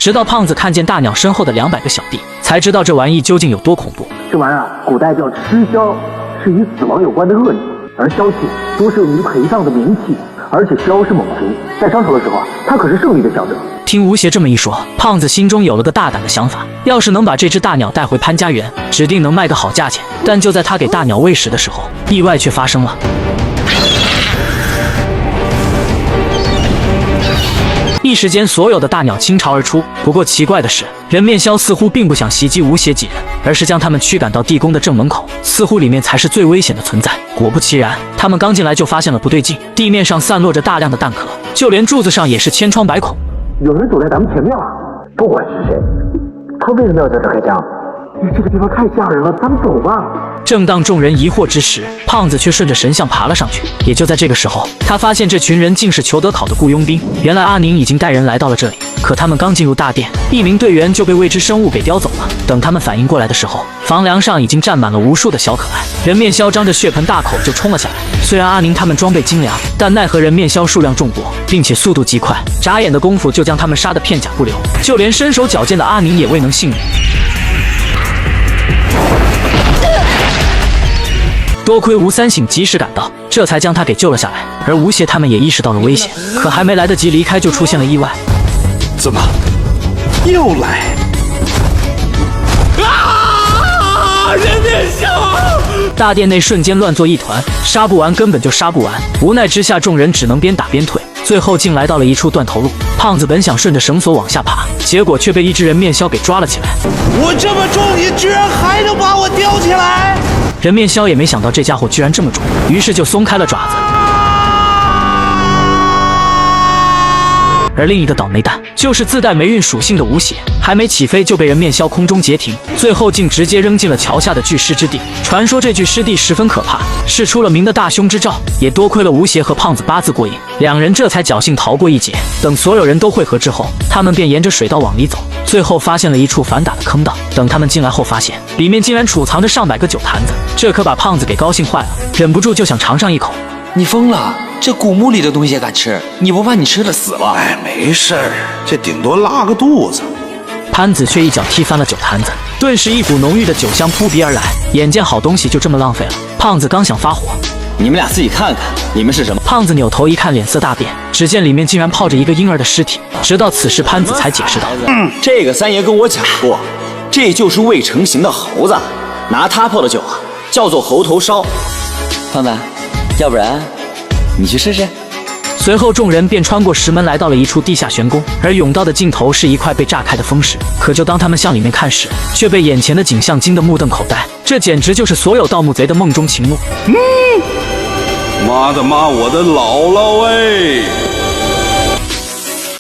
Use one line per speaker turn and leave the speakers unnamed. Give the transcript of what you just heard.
直到胖子看见大鸟身后的200个小弟，才知道这玩意究竟有多恐怖。
这玩意儿古代叫吃枭，是与死亡有关的恶灵，而枭气多是用于陪葬的冥器，而且枭是猛禽，在商朝的时候啊，它可是胜利的象征。
听吴邪这么一说，胖子心中有了个大胆的想法，要是能把这只大鸟带回潘家园，指定能卖个好价钱。但就在他给大鸟喂食的时候，意外却发生了。一时间，所有的大鸟倾巢而出。不过奇怪的是，人面枭似乎并不想袭击吴邪几人，而是将他们驱赶到地宫的正门口，似乎里面才是最危险的存在。果不其然，他们刚进来就发现了不对劲，地面上散落着大量的弹壳，就连柱子上也是千疮百孔。
有人走在咱们前面了，不管是谁，他为什么要在这开枪？这个地方太吓人了，咱们走吧。
正当众人疑惑之时，胖子却顺着神像爬了上去。也就在这个时候，他发现这群人竟是裘德考的雇佣兵。原来阿宁已经带人来到了这里，可他们刚进入大殿，一名队员就被未知生物给叼走了。等他们反应过来的时候，房梁上已经站满了无数的小可爱。人面枭张着血盆大口就冲了下来。虽然阿宁他们装备精良，但奈何人面枭数量众多，并且速度极快，眨眼的功夫就将他们杀得片甲不留。就连身手矫健的阿宁也未能幸免。多亏吴三省及时赶到，这才将他给救了下来。而吴邪他们也意识到了危险，可还没来得及离开，就出现了意外。
怎么又来？啊！人面枭！
大殿内瞬间乱作一团，杀不完，根本就杀不完。无奈之下，众人只能边打边退，最后竟来到了一处断头路。胖子本想顺着绳索往下爬，结果却被一只人面枭给抓了起来。
我这么重，你居然还能把我吊起来？
人面枭也没想到这家伙居然这么重，于是就松开了爪子。而另一个倒霉蛋就是自带霉运属性的吴邪，还没起飞就被人面枭空中截停，最后竟直接扔进了桥下的巨尸之地。传说这具尸地十分可怕，是出了名的大凶之兆，也多亏了吴邪和胖子八字过硬，两人这才侥幸逃过一劫。等所有人都汇合之后，他们便沿着水道往里走，最后发现了一处反打的坑道。等他们进来后，发现里面竟然储藏着上百个酒坛子，这可把胖子给高兴坏了，忍不住就想尝上一口。
你疯了？这古墓里的东西也敢吃？你不怕你吃了死了？
哎，没事儿，这顶多拉个肚子。
潘子却一脚踢翻了酒坛子，顿时一股浓郁的酒香扑鼻而来，眼见好东西就这么浪费了，胖子刚想发火，
你们俩自己看看，你们是什么？
胖子扭头一看，脸色大变，只见里面竟然泡着一个婴儿的尸体。直到此时，潘子才解释道：
这个三爷跟我讲过，这就是未成型的猴子，拿它泡的酒啊，叫做猴头烧。胖子，要不然你去试试。
随后众人便穿过石门来到了一处地下玄宫，而甬道的尽头是一块被炸开的风石。可就当他们向里面看时，却被眼前的景象惊得目瞪口呆，这简直就是所有盗墓贼的梦中情路。
妈的妈，我的姥姥哎！